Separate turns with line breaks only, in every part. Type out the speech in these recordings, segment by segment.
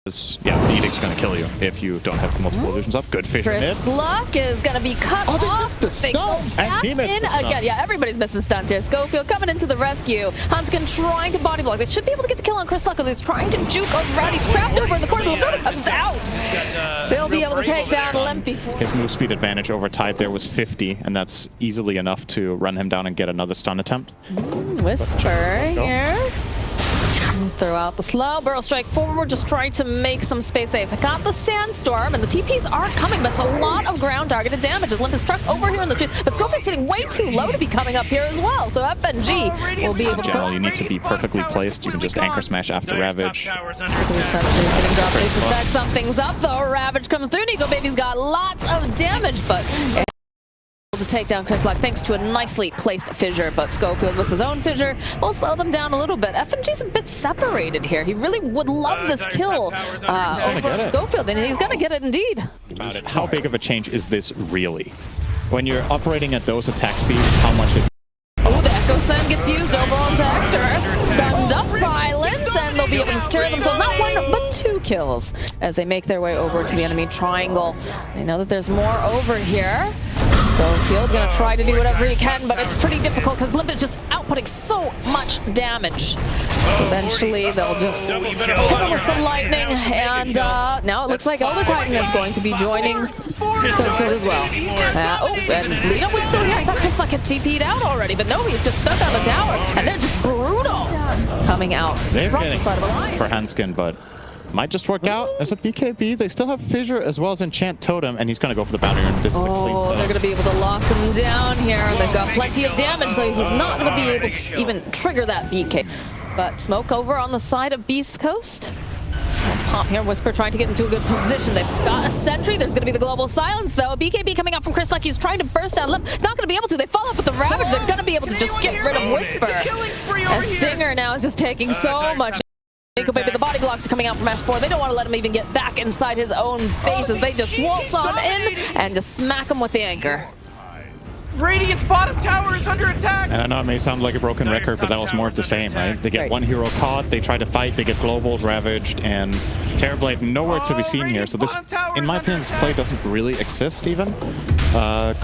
Yeah, the Edict's going to kill you if you don't have multiple illusions up. Good fissure mid.
Luck is going to be cut off.
They missed the stun. And he missed the stun.
Again. Yeah, everybody's missing stuns here. Schofield coming into the rescue. Hanskin trying to body block. They should be able to get the kill on Chris Luck. He's trying to juke around. He's trapped over in the corner. Laguna comes out. They'll be able to take down Limp before.
His move speed advantage over Tide there was 50, and that's easily enough to run him down and get another stun attempt.
Whisper here. Throw out the slow, burrow strike forward, just trying to make some space. They've got the sandstorm, and the TPs are coming, but it's a lot of ground targeted damage as Limp is struck over here in the trees. But Schofield's sitting way too low to be coming up here as well, so FNG will be able to.
Generally, you need to be perfectly placed. You can just anchor smash after Ravage.
Something's up though. Ravage comes through. Nikobaby's got lots of damage, but to take down Chris Luck thanks to a nicely placed fissure, but Schofield with his own fissure will slow them down a little bit. FNG's a bit separated here. He really would love this kill over Schofield, and he's gonna get it indeed.
How big of a change is this really? When you're operating at those attack speeds, how much is...
Oh, the Echo Slam gets used over on Hector. Stunned up Silence, and they'll be able to secure themselves not one, but two kills as they make their way over to the enemy triangle. They know that there's more over here. Schofield gonna try to do whatever he can, but it's pretty difficult because Limp is just outputting so much damage. So eventually they'll just hit him with some lightning, and now it looks like Elder Titan is going to be joining Schofield as well. Oh, and Lina was still here. I thought Chris Luck had TP'd out already, but no, he's just stuck on the tower, and they're just brutal coming out from the side of the line.
For Hanskin, but might just work out as a BKB. They still have Fissure as well as Enchant Totem, and he's going to go for the boundary. And this is a clean setup.
They're going to be able to lock him down here. They've got plenty of damage, so he's not going to be able to even trigger that BK. But smoke over on the side of Beascoast. Pop here, Whisper trying to get into a good position. They've got a sentry. There's going to be the global silence, though. BKB coming out from Chris Luck. He's trying to burst out Limp. Not going to be able to. They follow up with the Ravage. They're going to be able to just get rid of Whisper. As Stinger now is just taking so much. Nikobaby, the body blocks are coming out from S4. They don't want to let him even get back inside his own base as they just waltz on in and just smack him with the anchor.
Radiant's bottom tower is under attack.
And I know it may sound like a broken record, but that was more of the same, right? They get one hero caught, they try to fight, they get global, ravaged, and terrorblade nowhere to be seen here. So this, in my opinion, this play doesn't really exist even.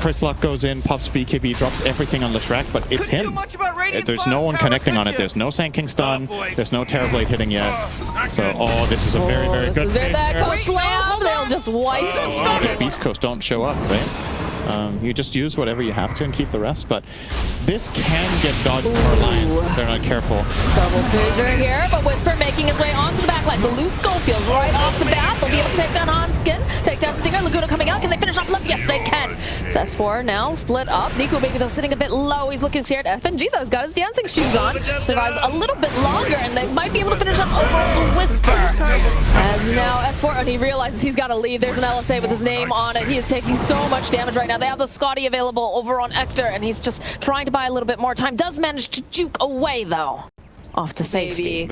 Chris Luck goes in, pops BKB, drops everything on Leshrac, but it's him. There's no one connecting on it. There's no Sand King stun. There's no terrorblade hitting yet. So, this is a very, very good
pick. That slam, they'll just wipe them.
Beascoast don't show up, right? You just use whatever you have to and keep the rest, but this can get dodged for Lion if they're not careful.
Double fissure here, but Whisper making his way onto the backline. So loose Schofield right off the bat. They'll be able to take down Hanskin, take down Stinger. Laguna coming out. Can they finish off Limp? Yes, they can. It's S4 now split up. Nikobaby though sitting a bit low. He's looking scared. FNG though has got his dancing shoes on. Survives a little bit longer, and they might be able to finish up over to Whisper. As now S4, and he realizes he's got to leave. There's an LSA with his name on it. He is taking so much damage right now. They have the Scotty available over on Hector, and he's just trying to buy a little bit more time. Does manage to juke away, though. Off to safety.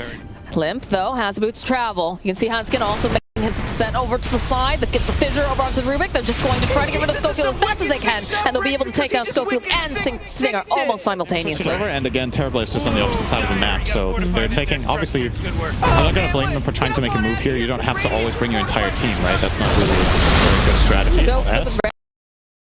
Limp, though, has boots travel. You can see Hanskin also making his descent over to the side. They get the fissure over onto Rubik. They're just going to try to get rid of Schofield as fast as they can, and they'll be able to take down Schofield and Stinger almost simultaneously.
And again, terrorblade's just on the opposite side of the map, so they're taking, obviously, I'm not going to blame them for trying to make a move here. You don't have to always bring your entire team, right? That's not really a very good strategy.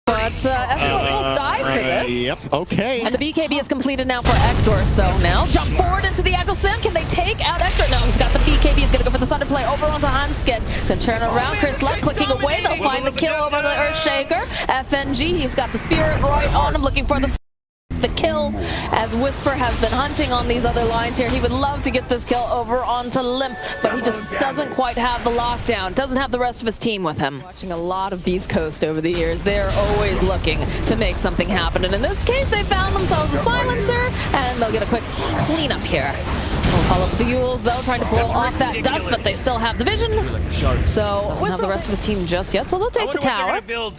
But S4 will die for this.
Yep, okay.
And the BKB is completed now for Hector, so now jump forward into the Echo Slam. Can they take out Hector? No, he's got the BKB. He's going to go for the Thunder play over onto Hanskin. He's going to turn around. Chris Luck clicking away. They'll find the kill over the Earthshaker. FNG, he's got the Spirit right on him, looking for the kill as Whisper has been hunting on these other lines here. He would love to get this kill over onto Limp, but he just doesn't quite have the lockdown, doesn't have the rest of his team with him. Watching a lot of Beascoast over the years, they're always looking to make something happen, and in this case they found themselves a silencer, and they'll get a quick cleanup here. We'll follow up the Yules though, trying to blow off that dust, but they still have the vision. So doesn't have the rest of his team just yet, so they'll take the tower. Hector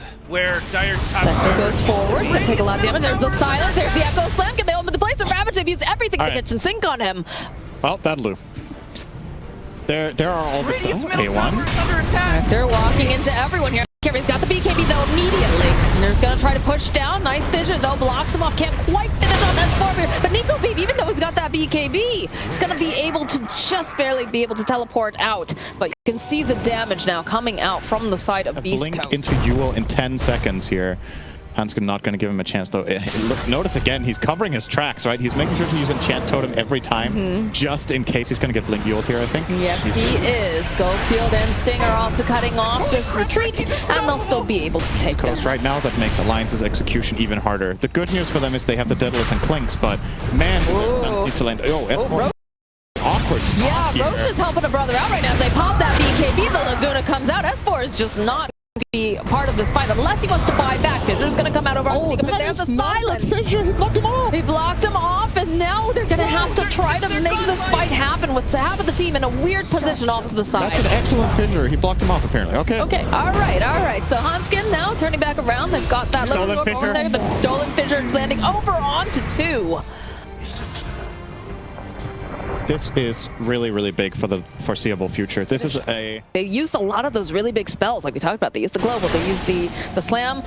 goes forward, it's going to take a lot of damage. There's the silence, there's the Echo Slam. Can they open the place of Ravage? They've used everything in the kitchen sink on him.
Well, that'll do. There are all the stuff. K1.
Hector walking into everyone here. He's got the BKB though immediately. And there's gonna try to push down. Nice vision though, blocks him off. Can't quite finish on S4 here. But Nikobaby, even though he's got that BKB, he's gonna be able to just barely be able to teleport out. But you can see the damage now coming out from the side of Beascoast.
Blink into Yuo in 10 seconds here. Hanskin not going to give him a chance though. Look, notice again, he's covering his tracks, right? He's making sure to use Enchant Totem every time, just in case he's going to get Blink Yuled here, I think.
Yes, he is. Schofield and Stinger also cutting off this retreat, and they'll still be able to take this.
Right now, that makes Alliance's execution even harder. The good news for them is they have the Daedalus and clinkz, but man, need to land. Oh, awkward spot here.
Roche is helping a brother out right now. As they pop that BKB, the Laguna comes out. S4 is just not be part of this fight unless he wants to buy back. Fisher's gonna come out over on Nico, but there's the silence.
Fisher, he blocked him off.
He blocked him off, and now they're gonna have to try to make this fight happen with half of the team in a weird position off to the side.
That's an excellent Fisher. He blocked him off apparently. Okay.
Okay. All right. So Hanskin now turning back around. They've got that
stolen
little over there. The stolen Fisher landing over onto 2.
This is really, really big for the foreseeable future. This is a...
They used a lot of those really big spells, like we talked about. They used the global, they used the slam.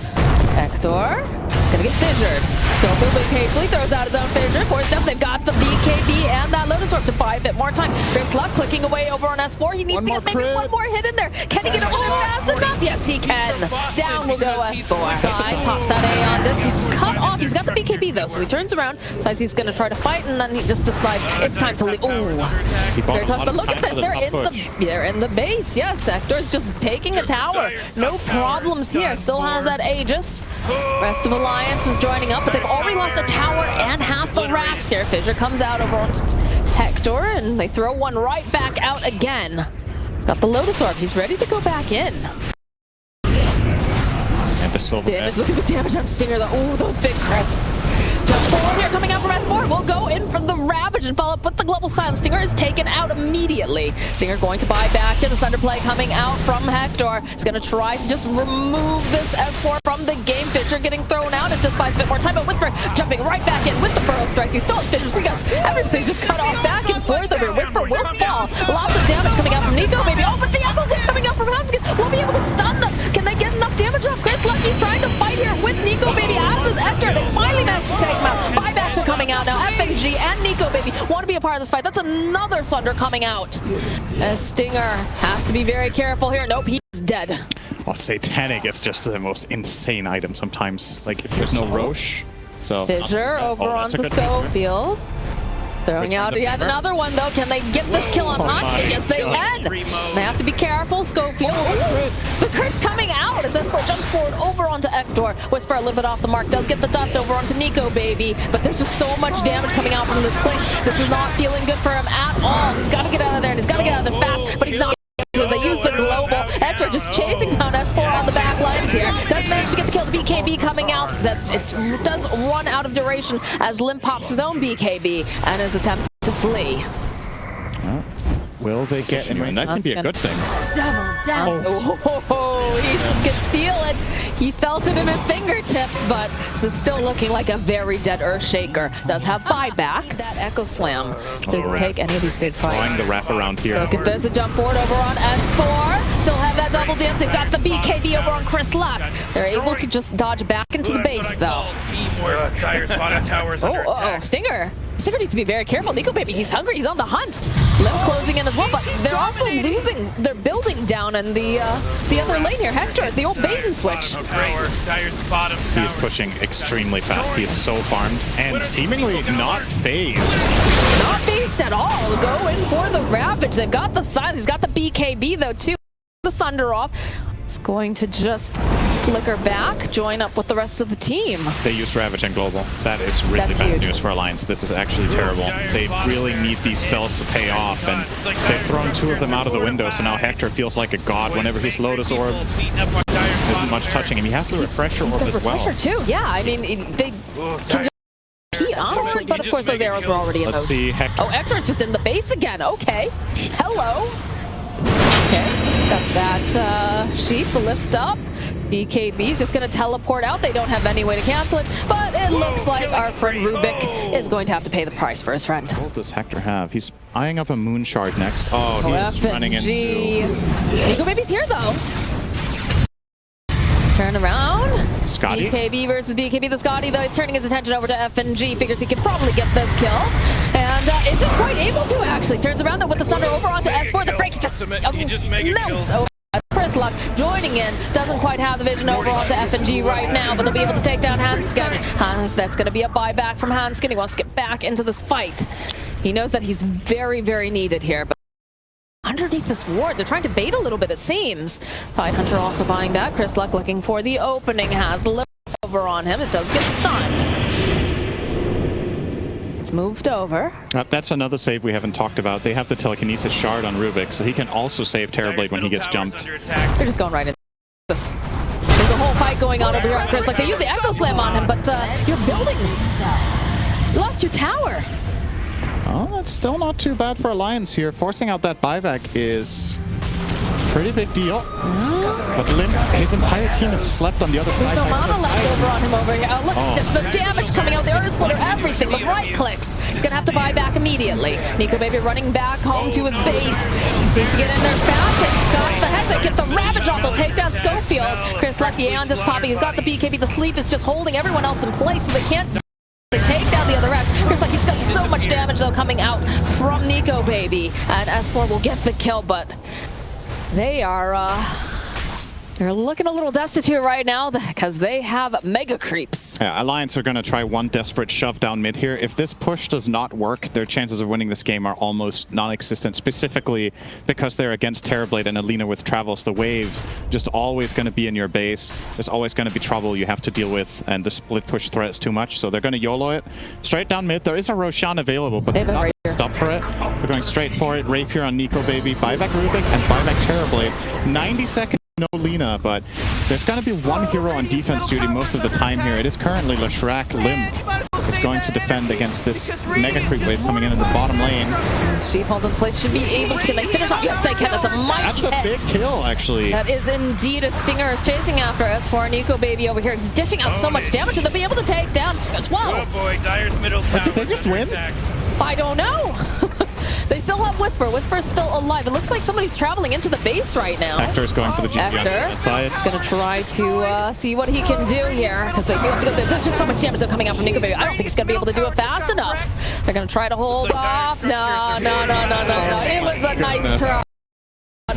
Hector is gonna get fissured. Schofield occasionally throws out his own fissure. Forced up, they've got the BKB and that Lotus Orb to buy a bit more time. Chris Luck clicking away over on S4. He needs to get maybe one more hit in there. Can he get over there fast enough? Yes, he can. Down will go S4. Side pops that A on this. He's cut off. He's got the BKB though, so he turns around, decides he's gonna try to fight, and then he just decides it's time to leave. Ooh, very close. But look at this. They're in the base. Yes, Sector's just taking a tower. No problems here. Still has that Aegis. Rest of Alliance is joining up, but they've already lost a tower and half the racks here. Fissure comes out over on Hector, and they throw one right back out again. He's got the Lotus Orb. He's ready to go back in.
And the silver
damage. Look at the damage on Stinger though. Oh, those big crits. Jump forward here coming out from S4. We'll go in for the Ravage and follow up with the Global Silence. Stinger is taken out immediately. Stinger going to buy back here. The Sunderplay coming out from Hector. He's going to try to just remove this S4 from the game. Fisher getting thrown out. It just buys a bit more time. But Whisper jumping right back in with the Burrow Strike. He's still at Fisher. We got everything just cut off back and forth over. Whisper will fall. Lots of damage coming out from Nikobaby. Oh, but the Echoes are coming out from Hanskin. Won't be able to stun them. Can they get enough damage off? Chris Lucky's trying to fight here with Nikobaby. As is Hector. They finally managed to take him out. Buybacks are coming out now. FNG and Nikobaby want to be a part of this fight. That's another Sunder coming out. As Stinger has to be very careful here. Nope, he's dead.
Well, Satanic is just the most insane item sometimes. Like, if there's no Roche. So
Fissure over onto Schofield. Throwing out yet another one though. Can they get this kill on Hanskin? Yes, they can. They have to be careful. Schofield. The crit's coming out as S4 jumps forward over onto Hector. Whisper a little bit off the mark. Does get the dust over onto Nikobaby, but there's just so much damage coming out from this clinkz. This is not feeling good for him at all. He's got to get out of there, and he's got to get out of there fast, but he's not. As they use the global, Hector just chasing down S4 on the back lines here. Does manage to get the kill. The BKB coming out. It does run out of duration as Limp pops his own BKB and is attempting to flee.
Will they get anyone? That can be a good thing.
Double down.
Oh, he can feel it. He felt it in his fingertips, but this is still looking like a very dead Earthshaker. Does have buyback. That Echo Slam to take any of these big fights.
Trying the wrap around here.
Look at this, a jump forward over on S4. Still have that double dance. They've got the BKB over on Chris Luck. They're able to just dodge back into the base, though. Stinger. Stinger needs to be very careful. Nikobaby, he's hungry. He's on the hunt. Limp closing in as well, but they're also losing their building down in the other lane here. Hector, the old bait and switch.
He is pushing extremely fast. He is so farmed and seemingly not phased.
Not phased at all. Go in for the Ravage. They've got the silence. He's got the BKB though too. The Sunder off. It's going to just flicker back, join up with the rest of the team.
They used Ravage and Global. That is really bad news for Alliance. This is actually terrible. They really need these spells to pay off, and they've thrown 2 of them out of the window, so now Hector feels like a god whenever his Lotus Orb isn't much touching him. He has the Refresher Orb as well.
Refresher too, yeah. I mean, they can just compete, honestly, but of course those arrows were already in those.
Let's see, Hector.
Oh, Hector's just in the base again. Okay. Hello. Okay. Got that sheep lift up. BKB is just going to teleport out. They don't have any way to cancel it, but it looks like our friend Rubik is going to have to pay the price for his friend.
What does Hector have? He's eyeing up a Moon Shard next. Oh, he's running into...
Nikobaby's here, though. Turn around.
Scotty.
BKB versus BKB. The Scotty, though, is turning his attention over to FNG. Figures he can probably get this kill. And isn't quite able to, actually. Turns around, though, with the Sunder over onto S4. The break just melts over. Chris Luck joining in. Doesn't quite have the vision over onto FNG right now, but they'll be able to take down Hanskin. That's going to be a buyback from Hanskin. He wants to get back into this fight. He knows that he's very, very needed here. But underneath this ward, they're trying to bait a little bit, it seems. Tidehunter also buying back. Chris Luck looking for the opening. Has the limp over on him. It does get stunned. It's moved over.
That's another save we haven't talked about. They have the telekinesis shard on Rubik, so he can also save Terrorblade when he gets jumped.
They're just going right into this. There's a whole fight going on over here on Chris. Like, they use the Echo Slam on him, but your buildings. You lost your tower.
Oh, it's still not too bad for Alliance here. Forcing out that buyback is a pretty big deal. But Limp, his entire team is slept on the other side.
There's no mana left over on him over here. Oh, look at this. The damage coming out. The Earth Splitter, everything. The right clicks. He's going to have to buy back immediately. Nikobaby running back home to his base. He needs to get in there fast. He's got the headset. Gets the Ravage off. They'll take down Schofield. Chris Luck, the Aeon just popping. He's got the BKB. The sleep is just holding everyone else in place, so they can't take down the other X. Chris Luck, he's got so much damage, though, coming out from Nikobaby. And S4 will get the kill, but they are they're looking a little destitute right now because they have mega creeps.
Yeah, Alliance are going to try one desperate shove down mid here. If this push does not work, their chances of winning this game are almost non-existent, specifically because they're against Terrorblade and a Lina with Travels. The waves just always going to be in your base. There's always going to be trouble you have to deal with, and the split push threat is too much, so they're going to YOLO it. Straight down mid, there is a Roshan available, but they're not stop for it. They're going straight for it. Rapier on Nikobaby, buyback Rubik, and buyback Terrorblade. 90 seconds. No Lina, but there's going to be one hero on defense duty most of the time here. It is currently lesh. Limp is going to defend against this mega creep wave coming in the bottom lane.
Sheep holds in place, should be able to. Can they finish off? Yes, they can. That's a mighty
That's a big kill, actually.
That is indeed a stinger. Is chasing after S4. Nikobaby over here. He's dishing out so much damage, and they'll be able to take down as well.
Oh boy, Dire's middle tower.
Did they just win?
I don't know. They still have Whisper. Whisper's still alive. It looks like somebody's traveling into the base right now.
Hector's going for the GG on the side.
He's going to try to see what he can do here. Because there's just so much damage coming out from Nikobaby. I don't think he's going to be able to do it fast enough. They're going to try to hold off. No. It was a nice try.